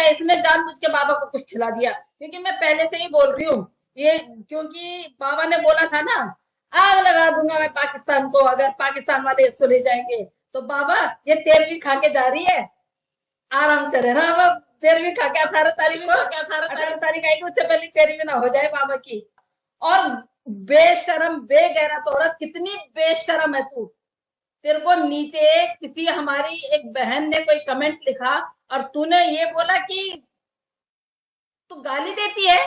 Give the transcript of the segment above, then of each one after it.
है इसने जानबूझ के बाबा को कुछ खिला दिया, क्योंकि मैं पहले से ही बोल रही हूँ ये, क्योंकि बाबा ने बोला था ना, आग लगा दूंगा मैं पाकिस्तान को अगर पाकिस्तान वाले इसको ले जाएंगे। तो बाबा ये 13वीं खा के जा रही है, आराम से रहना। अब 13वीं खा के 18 तारीख को, 18 तारीख आएगी, उससे पहले 13वीं ना हो जाए बाबा की। और बेशरम बेगैरत औरत, कितनी बेशरम है तू। तेरे को नीचे किसी हमारी एक बहन ने कोई कमेंट लिखा और तूने ये बोला कि तू गाली देती है।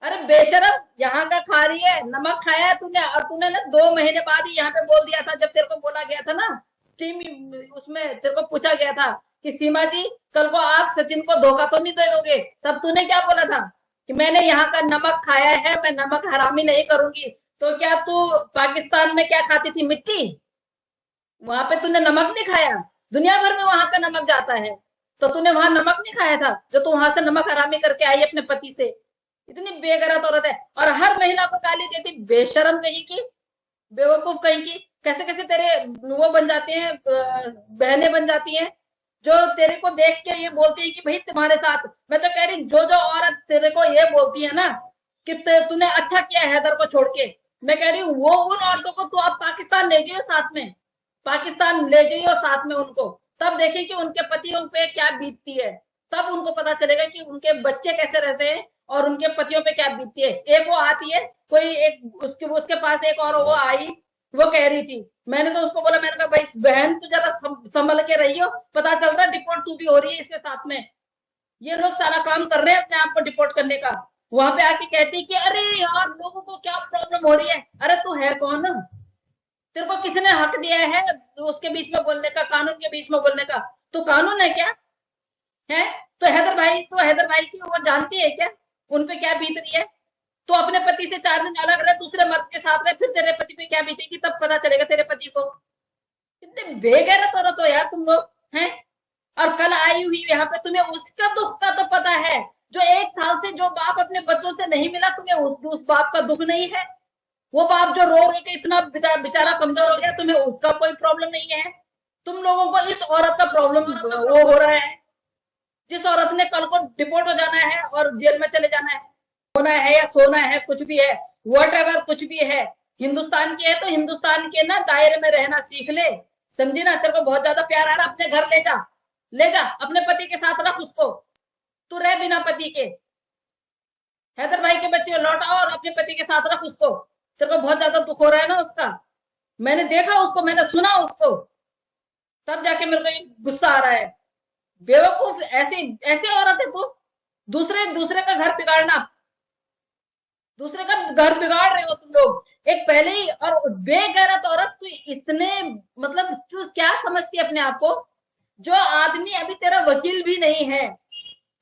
अरे बेशरम, यहाँ का खा रही है, नमक खाया है तूने, और तूने ना 2 महीने बाद ही यहाँ पे बोल दिया था, जब तेरे को बोला गया था ना स्टीम, उसमें तेरे को पूछा गया था कि सीमा जी कल को आप सचिन को धोखा तो नहीं दे दोगे, तब तूने क्या बोला था कि मैंने यहाँ का नमक खाया है, मैं नमक हरामी नहीं करूंगी। तो क्या तू पाकिस्तान में क्या खाती थी, मिट्टी? वहां पे तूने नमक नहीं खाया? दुनिया भर में वहां का नमक जाता है, तो तूने वहां नमक नहीं खाया था जो तू वहां से नमक हरामी करके आई अपने पति से? इतनी बेगैरत औरत है, और हर महिला को गाली देती, बेशरम कहीं की, बेवकूफ कहीं की। कैसे कैसे तेरे वो बन जाते हैं, बहनें बन जाती हैं, जो तेरे को देख के ये बोलती है कि भाई तुम्हारे साथ। मैं तो कह रही, जो जो औरत तेरे को ये बोलती है ना कि तूने अच्छा किया हैदर को छोड़ के, मैं कह रही हूँ वो उन औरतों को तो आप पाकिस्तान ले जाइए साथ में, पाकिस्तान ले जाइए साथ में उनको, तब देखिए कि उनके पतियों पे क्या बीतती है। तब उनको पता चलेगा कि उनके बच्चे कैसे रहते हैं और उनके पतियों पे क्या बीतती है। एक वो आती है, कोई एक उसके पास एक और वो आई, वो कह रही थी, मैंने तो उसको बोला, मैंने कहा भाई बहन तू जरा संभल के रही हो, पता चल रहा है डिपोर्ट तू भी हो रही है इसके साथ में। ये लोग सारा काम कर रहे हैं अपने आप को डिपोर्ट करने का। वहां पे आके कहती कि अरे यार लोगों को क्या प्रॉब्लम हो रही है। अरे तू है कौन? तेरे को किसने हक दिया है उसके बीच में बोलने का, कानून के बीच में बोलने का? तो कानून है क्या? है? तो हैदर भाई की वो जानती है क्या उन पे क्या बीत रही है? तो अपने पति से 4 दिन अलग रहे, दूसरे मर्द के साथ रहे, फिर तेरे पति पे क्या बीतेगी तब पता चलेगा तेरे पति को। कितने बेगैरत औरत हो यार तुम लोग हैं। और कल आई हुई यहाँ पे, तुम्हें उसका दुख का तो पता है, जो 1 साल से जो बाप अपने बच्चों से नहीं मिला, तुम्हें उस बाप का दुख नहीं है? वो बाप जो रो रो के इतना बेचारा कमजोर हो गया, तुम्हें उसका कोई प्रॉब्लम नहीं है? तुम लोगों को इस औरत का प्रॉब्लम वो हो रहा है, जिस औरत ने कल को डिपोर्ट हो जाना है और जेल में चले जाना है, होना है या सोना है, कुछ भी है, वट कुछ भी है, हिंदुस्तान की है तो हिंदुस्तान के ना दायरे में रहना सीख ले, समझी ना? तेरे को बहुत ज्यादा प्यार आ रहा, अपने घर ले जा, ले जा अपने पति के साथ रख उसको, तू रह बिना पति के। हैदर भाई के बच्चे लौटाओ और अपने पति के साथ रख उसको। तेरे को बहुत ज्यादा दुख हो रहा है ना उसका, मैंने देखा उसको, मैंने सुना उसको, तब जाके मेरे को गुस्सा आ रहा है। बेवकूफ, ऐसे ऐसे औरत है तू, दूसरे दूसरे का घर बिगाड़ना, दूसरे का घर बिगाड़ रहे हो तुम लोग एक पहले ही। और बेगैरत औरत, तू इतने मतलब तू क्या समझती है अपने आप को? जो आदमी अभी तेरा वकील भी नहीं है,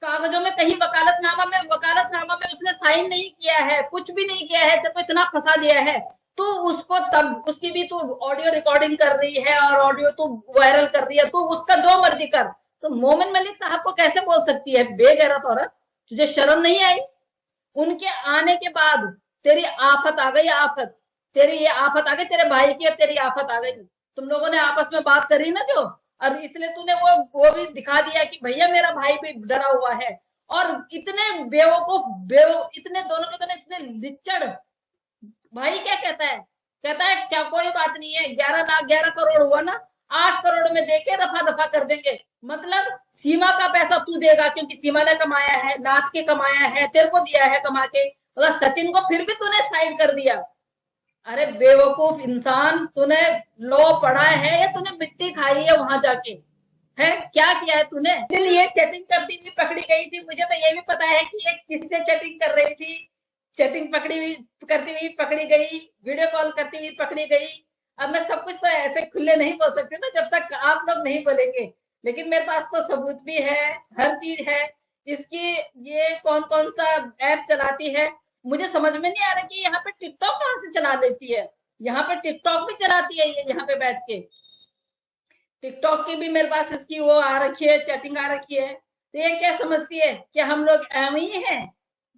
कागजों में कहीं वकालतनामा में उसने साइन नहीं किया है, कुछ भी नहीं किया है, तेरे को इतना फंसा दिया है, तो उसको तब उसकी भी तू ऑडियो रिकॉर्डिंग कर रही है और ऑडियो तू वायरल कर रही है, तो उसका जो मर्जी कर। तो मोमिन मलिक साहब को कैसे बोल सकती है बेगैरत औरत? तुझे शर्म नहीं आई? उनके आने के बाद तेरी आफत आ गई, आफत, तेरी ये आफत आ गई, तेरे भाई की और तेरी आफत आ गई। तुम लोगों ने आपस में बात करी ना जो, और इसलिए तूने वो भी दिखा दिया कि भैया मेरा भाई भी डरा हुआ है। और इतने बेवकूफ इतने दोनों के दोनों इतने लिच्चड़। भाई क्या कहता है? कहता है क्या कोई बात नहीं है, 11 करोड़ हुआ ना, 8 करोड़ में देके रफा दफा कर देंगे। मतलब सीमा का पैसा तू देगा क्योंकि सीमा ने कमाया है, नाच के कमाया है, तेरे को दिया है कमा के, मतलब सचिन को फिर भी तूने साइड कर दिया। अरे बेवकूफ इंसान, तूने लॉ पढ़ा है या तूने मिट्टी खाई है वहां जाके? है क्या किया है तूने? ये चैटिंग करती हुई पकड़ी गई थी, मुझे तो ये भी पता है कि ये किससे चैटिंग कर रही थी। चैटिंग पकड़ी हुई करती हुई पकड़ी गई, वीडियो कॉल करती हुई पकड़ी गई। अब मैं सब कुछ तो ऐसे खुले नहीं बोल सकती ना जब तक आप लोग नहीं बोलेंगे, लेकिन मेरे पास तो सबूत भी है, हर चीज है इसकी। ये कौन कौन सा ऐप चलाती है, मुझे समझ में नहीं आ रहा कि यहाँ पे टिकटॉक कहाँ से चला लेती है। यहाँ पे टिकटॉक भी चलाती है ये, यहाँ पे बैठ के टिकटॉक की भी मेरे पास इसकी वो आ रखी है, चैटिंग आ रखी है। तो ये क्या समझती है कि हम लोग एम ही हैं?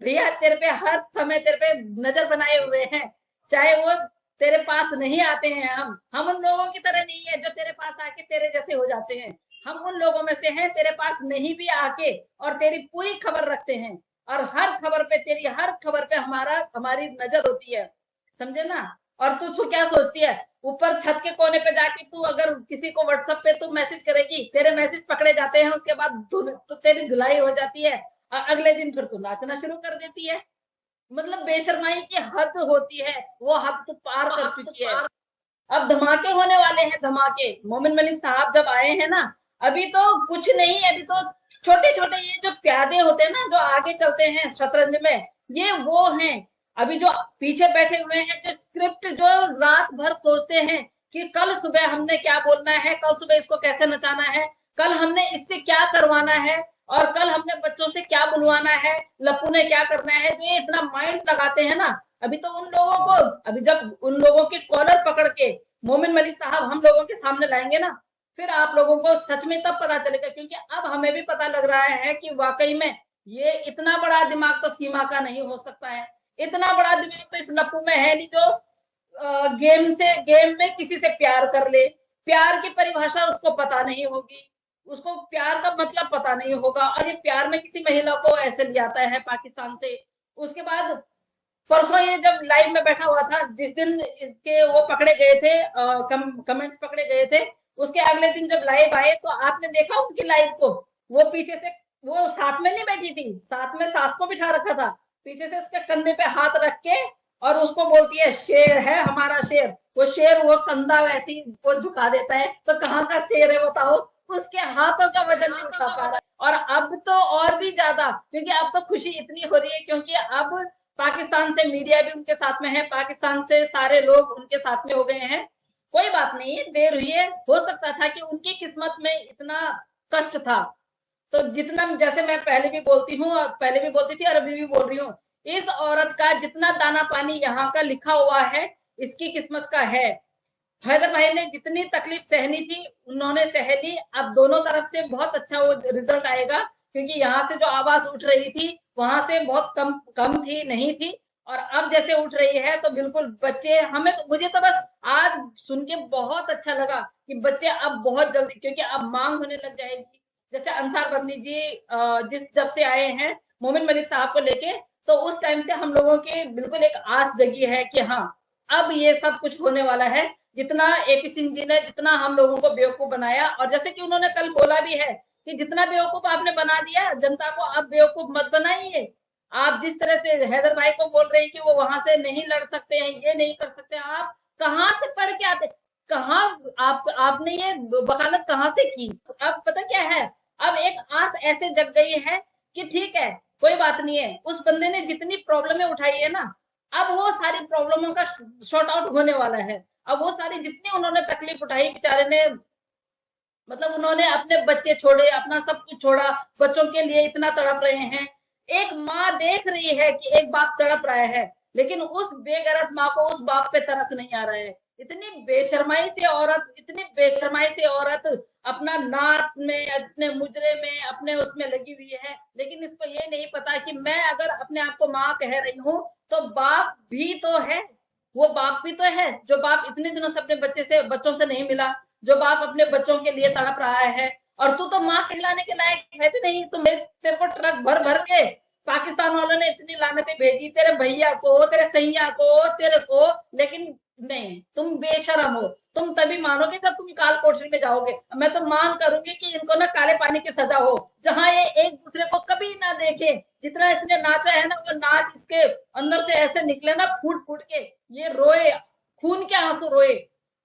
भैया तेरे पे हर समय तेरे पे नजर बनाए हुए हैं, चाहे वो तेरे पास नहीं आते हैं। हम उन लोगों की तरह नहीं है जो तेरे पास आके तेरे जैसे हो जाते हैं। हम उन लोगों में से हैं, तेरे पास नहीं भी आके और तेरी पूरी खबर रखते हैं, और हर खबर पे, तेरी हर खबर पे हमारी नजर होती है, समझे ना। और तू क्या सोचती है, ऊपर छत के कोने पे जाके तू अगर किसी को व्हाट्सएप पे तू मैसेज करेगी, तेरे मैसेज पकड़े जाते हैं, उसके बाद तो तेरी धुलाई हो जाती है, और अगले दिन फिर तू नाचना शुरू कर देती है। मतलब बेशर्माई की हद होती है, वो हद तू पार कर चुकी है। अब धमाके होने वाले हैं, धमाके। मोमिन मलिक साहब जब आए हैं ना, अभी तो कुछ नहीं है, अभी तो छोटे छोटे ये जो प्यादे होते हैं ना, जो आगे चलते हैं शतरंज में, ये वो हैं। अभी जो पीछे बैठे हुए हैं, जो स्क्रिप्ट जो रात भर सोचते हैं कि कल सुबह हमने क्या बोलना है, कल सुबह इसको कैसे नचाना है, कल हमने इससे क्या करवाना है, और कल हमने बच्चों से क्या बुलवाना है, लप्पू ने क्या करना है, जो ये इतना माइंड लगाते हैं ना, अभी तो उन लोगों को, अभी जब उन लोगों की कॉलर पकड़ के मोमिन मलिक साहब हम लोगों के सामने लाएंगे ना, फिर आप लोगों को सच में तब पता चलेगा, क्योंकि अब हमें भी पता लग रहा है कि वाकई में ये इतना बड़ा दिमाग तो सीमा का नहीं हो सकता है। इतना बड़ा दिमाग तो इस लप्पू में है नहीं, जो गेम में किसी से प्यार कर ले, प्यार की परिभाषा उसको पता नहीं होगी, उसको प्यार का मतलब पता नहीं होगा, और ये प्यार में किसी महिला को ऐसे ले आता है पाकिस्तान से। उसके बाद परसों ये जब लाइव में बैठा हुआ था, जिस दिन इसके वो पकड़े गए थे, कमेंट्स पकड़े गए थे, उसके अगले दिन जब लाइव आए तो आपने देखा उनकी लाइव को, वो पीछे से, वो साथ में नहीं बैठी थी, साथ में सास को बिठा रखा था, पीछे से उसके कंधे पे हाथ रख के, और उसको बोलती है शेर है हमारा शेर। वो शेर, वो कंधा वैसी वो झुका देता है, तो कहाँ का शेर है बताओ, उसके हाथों का वजन नहीं उठा पा रहा। और अब तो और भी ज्यादा, क्योंकि अब तो खुशी इतनी हो रही है, क्योंकि अब पाकिस्तान से मीडिया भी उनके साथ में है, पाकिस्तान से सारे लोग उनके साथ में हो गए हैं। कोई बात नहीं है, देर हुई है, हो सकता था कि उनकी किस्मत में इतना कष्ट था, तो जितना, जैसे मैं पहले भी बोलती हूँ, और पहले भी बोलती थी और अभी भी बोल रही हूँ, इस औरत का जितना दाना पानी यहाँ का लिखा हुआ है, इसकी किस्मत का है। हैदर भाई ने जितनी तकलीफ सहनी थी, उन्होंने सह ली। अब दोनों तरफ से बहुत अच्छा वो रिजल्ट आएगा, क्योंकि यहाँ से जो आवाज उठ रही थी, वहां से बहुत कम कम थी, नहीं थी, और अब जैसे उठ रही है, तो बिल्कुल बच्चे, हमें तो, मुझे तो बस आज सुन के बहुत अच्छा लगा कि बच्चे अब बहुत जल्दी, क्योंकि अब मांग होने लग जाएगी। जैसे अंसार बंदी जी जब से आए हैं मोमिन मलिक साहब को लेके, तो उस टाइम से हम लोगों के बिल्कुल एक आस जगी है कि हाँ, अब ये सब कुछ होने वाला है। जितना एपी सिंह जी ने जितना हम लोगों को बेवकूफ बनाया, और जैसे कि उन्होंने कल बोला भी है कि जितना बेवकूफ आपने बना दिया जनता को, अब बेवकूफ मत बनाइए। आप जिस तरह से हैदर भाई को बोल रहे हैं कि वो वहां से नहीं लड़ सकते हैं, ये नहीं कर सकते, आप कहाँ से पढ़ के आते, कहाँ आपने ये वकालत कहाँ से की। अब पता क्या है, अब एक आस ऐसे जग गई है कि ठीक है, कोई बात नहीं है, उस बंदे ने जितनी प्रॉब्लमें उठाई है ना, अब वो सारी प्रॉब्लमों का शॉर्ट आउट होने वाला है। अब वो सारी जितनी उन्होंने तकलीफ उठाई, बेचारे ने, मतलब उन्होंने अपने बच्चे छोड़े, अपना सब कुछ छोड़ा, बच्चों के लिए इतना तड़प रहे हैं। एक माँ देख रही है कि एक बाप तड़प रहा है, लेकिन उस बेगैरत माँ को उस बाप पे तरस नहीं आ रहा है। इतनी बेशर्माई से औरत, इतनी बेशर्माई से औरत अपना नाच में, अपने मुजरे में, अपने उसमें लगी हुई है, लेकिन इसको ये नहीं पता कि मैं अगर अपने आप को माँ कह रही हूँ, तो बाप भी तो है, वो बाप भी तो है, जो बाप इतने दिनों से अपने बच्चों से नहीं मिला, जो बाप अपने बच्चों के लिए तड़प रहा है। और तू तो माँ कहलाने के लायक है भी नहीं, तो तेरे को ट्रक भर भर के पाकिस्तान वालों ने इतनी लानतें भेजी, तेरे भैया को, तेरे सैया को, तेरे को, लेकिन नहीं, तुम बेशरम हो। तुम तभी मानोगे जब तुम काल कोठरी में जाओगे। मैं तो मांग करूंगी कि इनको ना काले पानी की सजा हो, जहां ये एक दूसरे को कभी ना देखे। जितना इसने नाचा है ना, वो नाच इसके अंदर से ऐसे निकले ना, फूट फूट के, ये रोए, खून के आंसू रोए।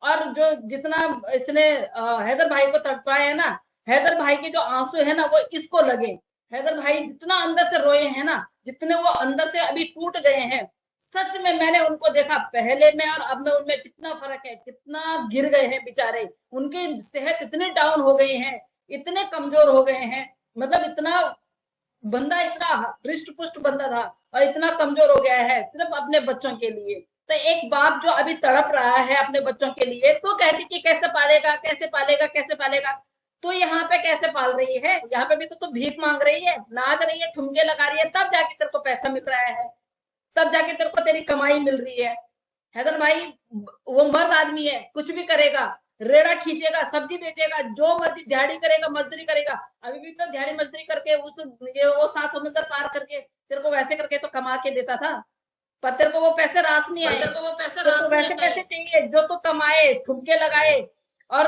और जो जितना इसने हैदर भाई को तड़पाया है ना, हैदर भाई के जो आंसू है ना, वो इसको लगे। हैदर भाई जितना अंदर से रोए हैं ना, जितने वो अंदर से अभी टूट गए हैं, सच में मैंने उनको देखा पहले में और अब में, उनमें कितना फर्क है, कितना गिर गए हैं बेचारे। उनकी सेहत इतने डाउन हो गई है, इतने कमजोर हो गए हैं, मतलब इतना बंदा, इतना हृष्ट पुष्ट बंदा था, और इतना कमजोर हो गया है सिर्फ अपने बच्चों के लिए। तो एक बाप जो अभी तड़प रहा है अपने बच्चों के लिए, तो कहती कि कैसे पालेगा, कैसे पालेगा, कैसे पालेगा। तो यहाँ पे कैसे पाल रही है, यहाँ पे भी तो भीख मांग रही है, नाच रही है, ठुमके लगा रही है, तब जाके तेरे को पैसा मिल रहा है, तब जाके तेरे को तेरी कमाई मिल रही है। हैदर भाई वो मर्द आदमी है, कुछ भी करेगा। रेड़ा खींचेगा, सब्जी बेचेगा, जो मर्जी दिहाड़ी करेगा, मजदूरी करेगा। अभी भी तो दिहाड़ी मजदूरी करके वो 7 समुंदर पार करके तेरे को वैसे करके तो कमा के देता था, पर तेरे को वो पैसे रास नहीं आए। तो वैसे पैसे चाहिए जो तू कमाए, ठुमके लगाए। और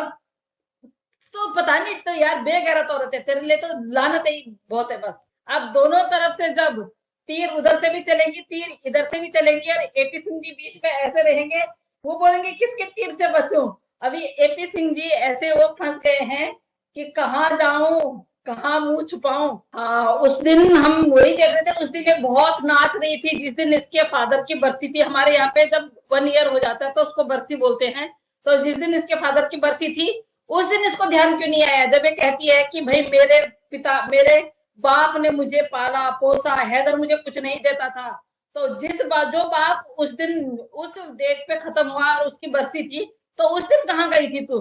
तो पता नहीं, तो यार बेगैरत औरत है, तेरे लिए तो लानत ही बहुत है बस। अब दोनों तरफ से जब तीर उधर से भी चलेंगी, तीर इधर से भी चलेंगी, और एपी सिंह जी बीच में ऐसे रहेंगे, वो बोलेंगे किसके तीर से बचूं। अभी एपी सिंह जी ऐसे वो फंस गए हैं कि कहाँ जाऊं, कहाँ मुंह छुपाऊं। हाँ, उस दिन हम वही देख रहे थे, उस दिन ये बहुत नाच रही थी जिस दिन इसके फादर की बरसी थी। हमारे यहाँ पे जब 1 ईयर हो जाता है तो उसको बरसी बोलते हैं। तो जिस दिन इसके फादर की बरसी थी, उस दिन इसको ध्यान क्यों नहीं आया, जब ये कहती है कि भाई मेरे बाप ने मुझे पाला पोसा, हैदर मुझे कुछ नहीं देता था। तो जो बाप उस दिन उस डेट पे खत्म हुआ और उसकी बरसी थी, तो उस दिन कहाँ गई थी तू?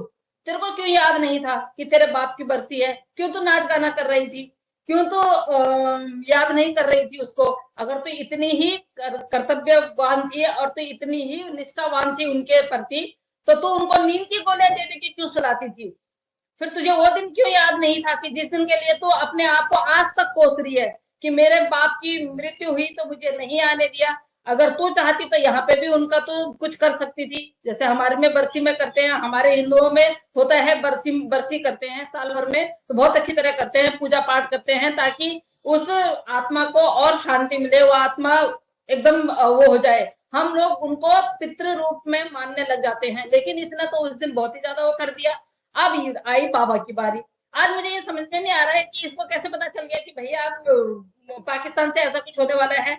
तेरे को क्यों याद नहीं था कि तेरे बाप की बरसी है? क्यों तू नाच गाना कर रही थी? क्यों तो याद नहीं कर रही थी उसको? अगर तू इतनी ही कर्तव्यवान थी और तू इतनी ही निष्ठावान थी उनके प्रति, तो तू उनको नींद की गोलियां दे दे के क्यों सुलाती थी? फिर तुझे वो दिन क्यों याद नहीं था कि जिस दिन के लिए तू अपने आप को आज तक कोस रही है कि मेरे बाप की मृत्यु हुई तो मुझे नहीं आने दिया। अगर तू चाहती तो यहाँ पे भी उनका तो कुछ कर सकती थी, जैसे हमारे में बरसी में करते हैं, हमारे हिंदुओं में होता है बरसी बरसी करते हैं साल भर में, तो बहुत अच्छी तरह करते हैं, पूजा पाठ करते हैं ताकि उस आत्मा को और शांति मिले, वो आत्मा एकदम वो हो जाए। हम लोग उनको पितृ रूप में मानने लग जाते हैं, लेकिन इसने तो उस दिन बहुत ही ज्यादा वो कर दिया। अब आई बाबा की बारी। आज मुझे ये समझ में नहीं आ रहा है कि इसको कैसे पता चल गया कि भैया अब पाकिस्तान से ऐसा कुछ होने वाला है।